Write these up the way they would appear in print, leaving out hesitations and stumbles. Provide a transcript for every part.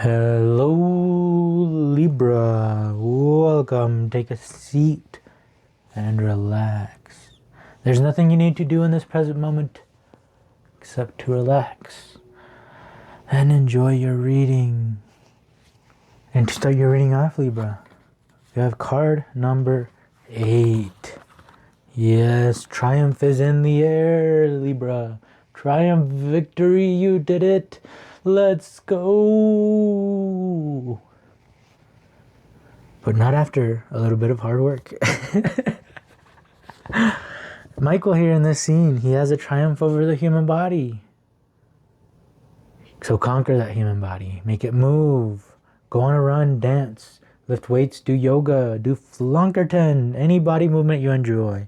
Hello, Libra. Welcome. Take a seat and relax. There's nothing you need to do in this present moment except to relax and enjoy your reading. And to start your reading off, Libra, you have card number 8. Yes, triumph is in the air, Libra. Triumph, victory, you did it. Let's go. But not after a little bit of hard work. Michael here in this scene, he has a triumph over the human body. So conquer that human body. Make it move. Go on a run, dance, lift weights, do yoga, do flunkerton, any body movement you enjoy.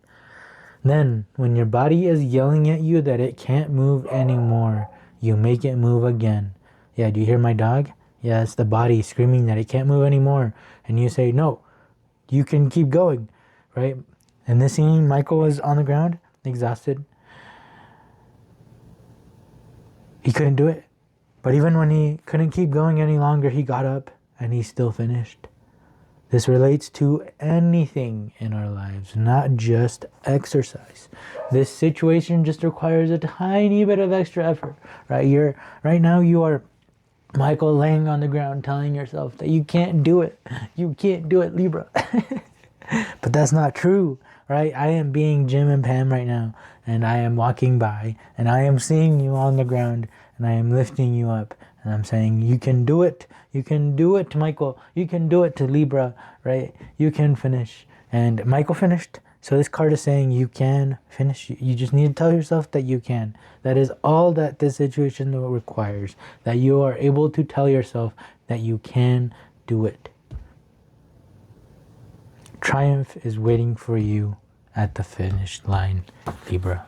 Then, when your body is yelling at you that it can't move anymore, you make it move again. Yeah, do you hear my dog? Yeah, it's the body screaming that it can't move anymore. And you say, no, you can keep going, right? In this scene, Michael was on the ground, exhausted. He couldn't do it. But even when he couldn't keep going any longer, he got up and he still finished. This relates to anything in our lives, not just exercise. This situation just requires a tiny bit of extra effort, right? Right now you are Michael laying on the ground telling yourself that you can't do it. You can't do it, Libra. But that's not true, right? I am being Jim and Pam right now, and I am walking by, and I am seeing you on the ground, and I am lifting you up, and I'm saying, you can do it. You can do it, Michael. You can do it to Libra, right? You can finish. And Michael finished. So this card is saying you can finish. You just need to tell yourself that you can. That is all that this situation requires. That you are able to tell yourself that you can do it. Triumph is waiting for you at the finish line, Libra.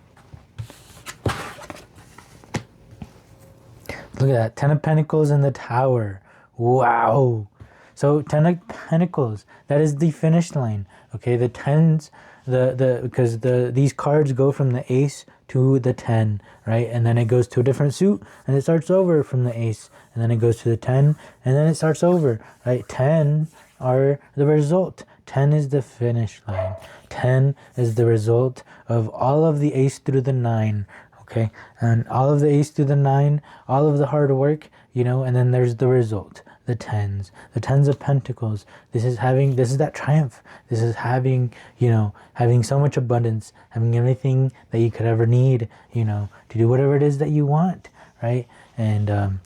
Look at that. 10 of Pentacles in the Tower. Wow. So 10 of Pentacles, that is the finish line. Okay, the 10s, because these cards go from the ace to the 10, right? And then it goes to a different suit and it starts over from the ace, and then it goes to the 10 and then it starts over, right? 10 are the result. 10 is the finish line. 10 is the result of all of the ace through the 9. Okay, and all of the ace through the 9, all of the hard work, and then there's the result, the 10s, the 10s of Pentacles. This is that triumph. This is having so much abundance, having everything that you could ever need, to do whatever it is that you want, right? And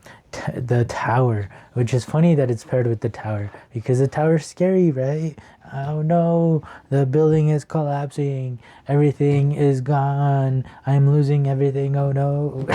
the Tower, which is funny that it's paired with the Tower, because the Tower is scary, right? Oh no, the building is collapsing, everything is gone, I'm losing everything, oh no.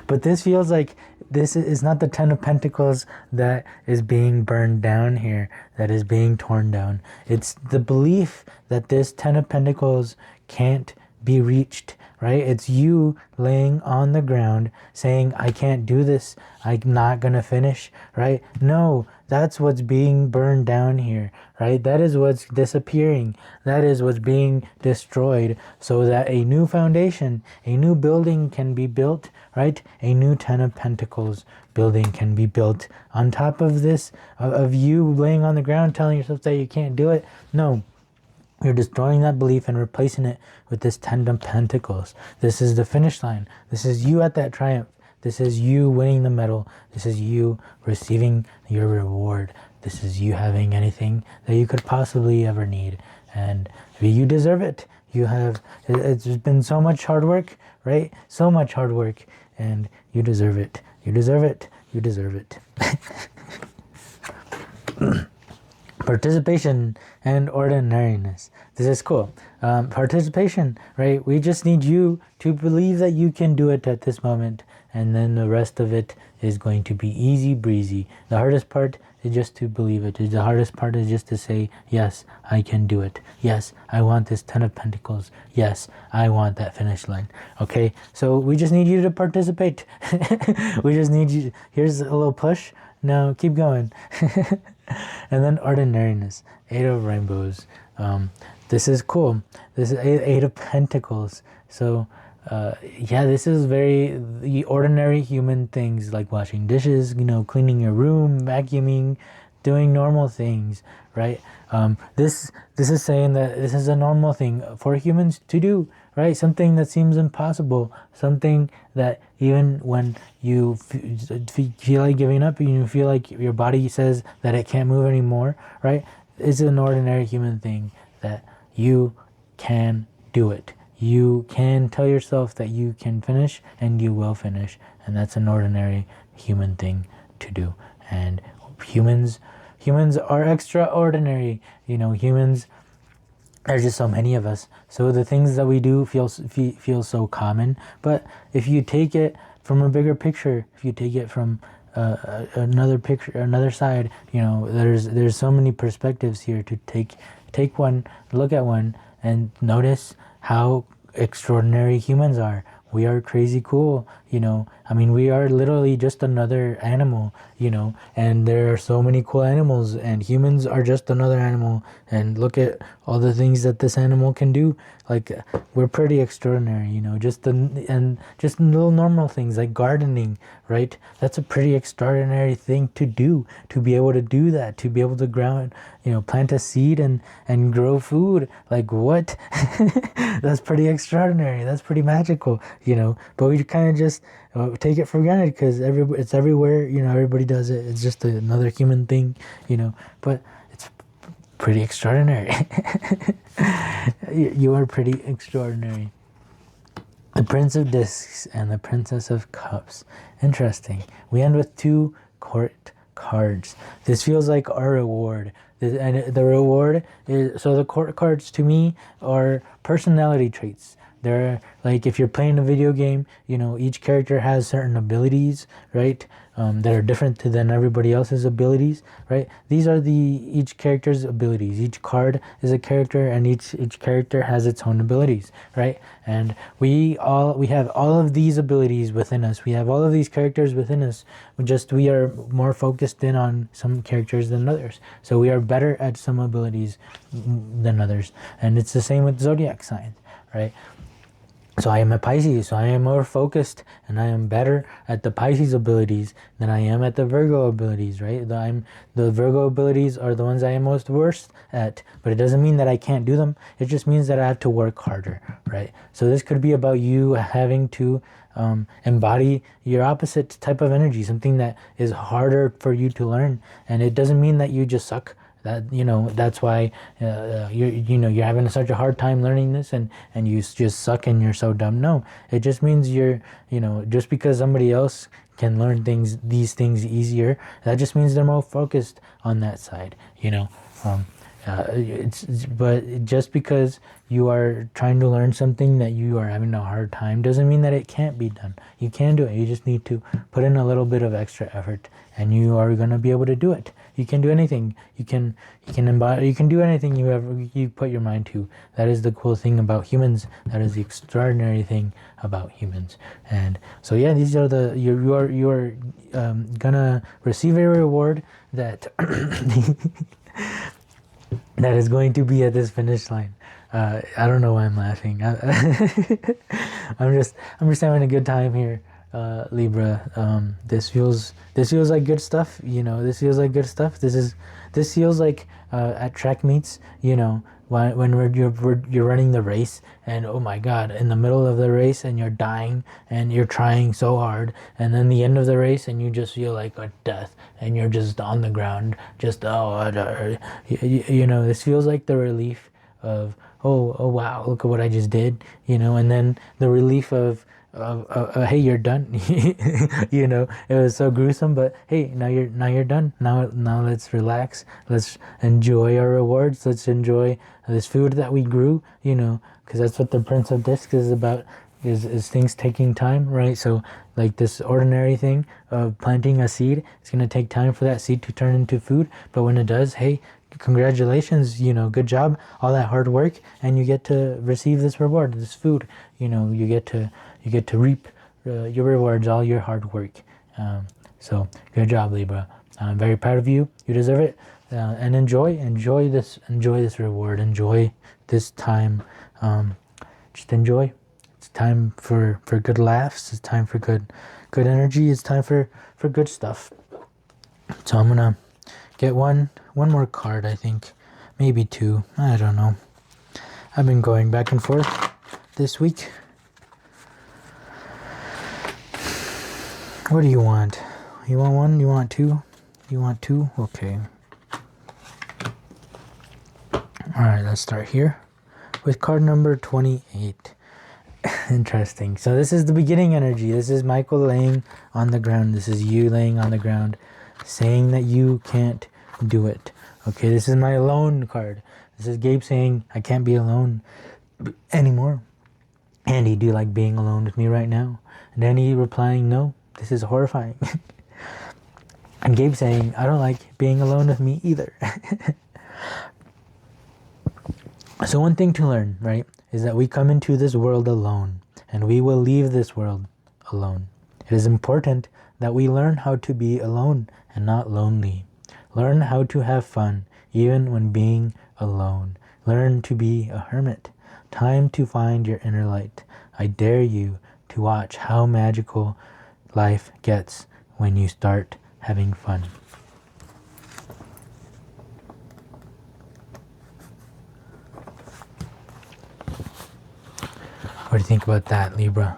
But this feels like this is not the 10 of Pentacles that is being burned down here, that is being torn down. It's the belief that this 10 of Pentacles can't be reached, right? It's you laying on the ground saying, I can't do this, I'm not gonna finish, right? No, that's what's being burned down here, right? That is what's disappearing. That is what's being destroyed, so that a new foundation, a new building can be built, right? A new 10 of Pentacles building can be built on top of this, of you laying on the ground telling yourself that you can't do it. No. You're destroying that belief and replacing it with this 10 of Pentacles. This is the finish line. This is you at that triumph. This is you winning the medal. This is you receiving your reward. This is you having anything that you could possibly ever need. And you deserve it. It's been so much hard work, right? So much hard work. And you deserve it. You deserve it. You deserve it. Participation and ordinariness. This is cool. Participation, right? We just need you to believe that you can do it at this moment, and then the rest of it is going to be easy breezy. The hardest part is just to believe it. The hardest part is just to say, yes, I can do it. Yes, I want this 10 of Pentacles. Yes, I want that finish line. Okay, so we just need you to participate. We just need you. Here's a little push. Now keep going. And then ordinariness, 8 of Rainbows. This is cool. This is 8 of Pentacles. So yeah, this is very the ordinary human things like washing dishes, cleaning your room, vacuuming, doing normal things, right? This is saying that this is a normal thing for humans to do, right? Something that seems impossible, something that even when you feel like giving up, you feel like your body says that it can't move anymore, right? It's an ordinary human thing that you can do it. You can tell yourself that you can finish, and you will finish, and that's an ordinary human thing to do. And humans are extraordinary. Humans, there's just so many of us, so the things that we do feel so common. But if you take it from a bigger picture, if you take it from another picture, another side, there's so many perspectives here to take one, look at one, and notice how extraordinary humans are. We are crazy cool, we are literally just another animal, and there are so many cool animals, and humans are just another animal, and look at all the things that this animal can do. Like, we're pretty extraordinary, just little normal things like gardening, right? That's a pretty extraordinary thing to do, to be able to do that, to be able to ground, plant a seed and grow food. Like, what? That's pretty extraordinary. That's pretty magical, but we kind of just take it for granted because it's everywhere, everybody does it. It's just another human thing, but it's pretty extraordinary. You are pretty extraordinary. The Prince of Discs and the Princess of Cups. Interesting. We end with 2 court cards. This feels like our reward. And the reward is, so the court cards to me are personality traits. They're like, if you're playing a video game, each character has certain abilities, right? That are different than everybody else's abilities, right? These are each character's abilities. Each card is a character, and each character has its own abilities, right? And we have all of these abilities within us. We have all of these characters within us. We are more focused in on some characters than others. So we are better at some abilities than others. And it's the same with zodiac signs, right? So I am a Pisces, so I am more focused, and I am better at the Pisces abilities than I am at the Virgo abilities, right? The Virgo abilities are the ones I am most worst at, but it doesn't mean that I can't do them. It just means that I have to work harder, right? So this could be about you having to embody your opposite type of energy, something that is harder for you to learn. And it doesn't mean that you just suck. That's why you're having such a hard time learning this, and you just suck and you're so dumb. No, it just means just because somebody else can learn these things easier, that just means they're more focused on that side. But just because you are trying to learn something that you are having a hard time doesn't mean that it can't be done. You can do it. You just need to put in a little bit of extra effort, and you are going to be able to do it. You can do anything. You can embody. You can do anything you put your mind to. That is the cool thing about humans. That is the extraordinary thing about humans. And so yeah, these are you are gonna receive a reward that that is going to be at this finish line. I don't know why I'm laughing. I'm just having a good time here, Libra. This feels like good stuff. This feels like good stuff. This feels like at track meets. When you're running the race, and oh my God, in the middle of the race, and you're dying, and you're trying so hard, and then the end of the race, and you just feel like a death, and you're just on the ground, just this feels like the relief of oh wow, look at what I just did, and then the relief of hey, you're done. It was so gruesome, but hey, now you're done. Now let's relax. Let's enjoy our rewards. Let's enjoy this food that we grew. Because that's what the Prince of Discs is about. Is things taking time, right? So like this ordinary thing of planting a seed, it's gonna take time for that seed to turn into food. But when it does, hey, congratulations, good job, all that hard work, and you get to receive this reward, this food. You get to reap your rewards, all your hard work. So good job, Libra. I'm very proud of you. You deserve it. And enjoy this reward. Enjoy this time. Just enjoy. It's time for good laughs. It's time for good energy. It's time for good stuff. So I'm gonna get one more card, I think. Maybe two. I don't know. I've been going back and forth this week. What do you want? You want one? You want two? You want two? Okay. Alright, let's start here with card number 28. Interesting. So this is the beginning energy. This is Michael laying on the ground. This is you laying on the ground, saying that you can't do it. Okay, this is my alone card. This is Gabe saying, I can't be alone anymore. Andy, do you like being alone with me right now? And Andy replying, no, this is horrifying. And Gabe saying, I don't like being alone with me either. So one thing to learn, right, is that we come into this world alone, and we will leave this world alone. It is important that we learn how to be alone and not lonely. Learn how to have fun, even when being alone. Learn to be a hermit. Time to find your inner light. I dare you to watch how magical life gets when you start having fun. What do you think about that, Libra?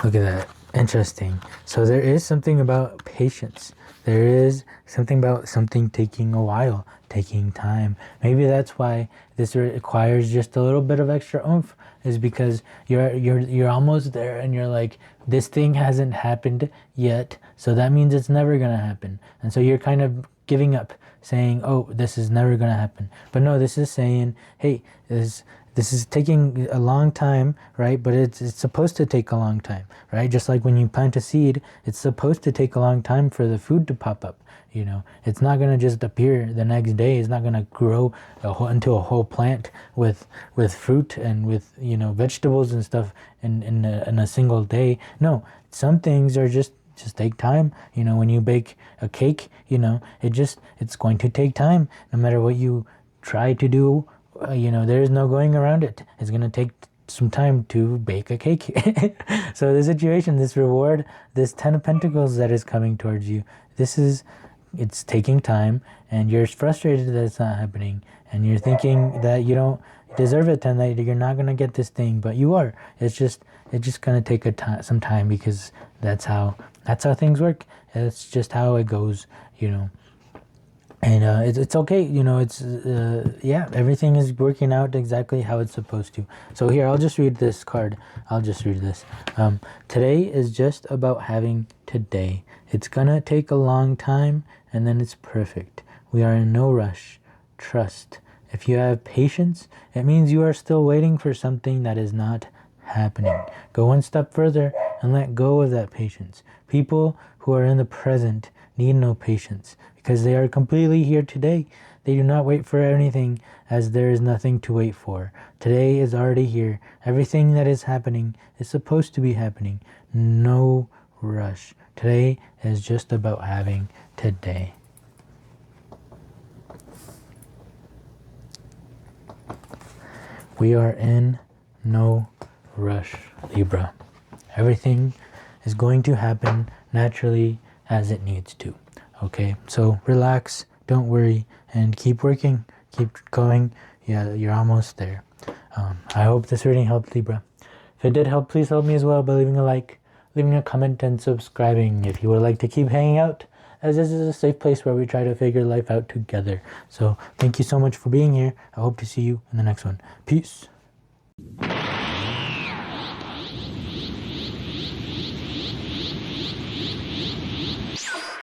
Look at that. Interesting. So there is something about patience. There is something about something taking a while, taking time. Maybe that's why this requires just a little bit of extra oomph, is because you're almost there and you're like, this thing hasn't happened yet, so that means it's never gonna happen. And so you're kind of giving up, saying, oh, this is never gonna happen. But no, this is saying, hey, this is taking a long time, right? But it's supposed to take a long time, right? Just like when you plant a seed, it's supposed to take a long time for the food to pop up. You know, it's not gonna just appear the next day. It's not gonna grow into a whole plant with fruit and with, you know, vegetables and stuff in a single day. No, some things are just take time. You know, when you bake a cake, you know, it's going to take time. No matter what you try to do, you know, there is no going around it. It's going to take some time to bake a cake. So the situation, this reward, this 10 of Pentacles that is coming towards you, it's taking time, and you're frustrated that it's not happening, and you're thinking that you don't deserve it and that you're not going to get this thing, but you are. It's just going to take some time, because that's how things work. It's just how it goes, you know. And it's okay, you know, yeah, everything is working out exactly how it's supposed to. So here, I'll just read this card. I'll just read this. Today is just about having today. It's gonna take a long time, and then it's perfect. We are in no rush. Trust. If you have patience, it means you are still waiting for something that is not happening. Go one step further and let go of that patience. People who are in the present need no patience, because they are completely here today. They do not wait for anything, as there is nothing to wait for. Today is already here. Everything that is happening is supposed to be happening. No rush. Today is just about having today. We are in no rush, Libra. Everything is going to happen naturally as it needs to. Okay, so relax, don't worry, and keep working, keep going. Yeah, you're almost there. I hope this reading helped, Libra. If it did help, please help me as well by leaving a like, leaving a comment, and subscribing if you would like to keep hanging out, as this is a safe place where we try to figure life out together. So thank you so much for being here. I hope to see you in the next one. Peace.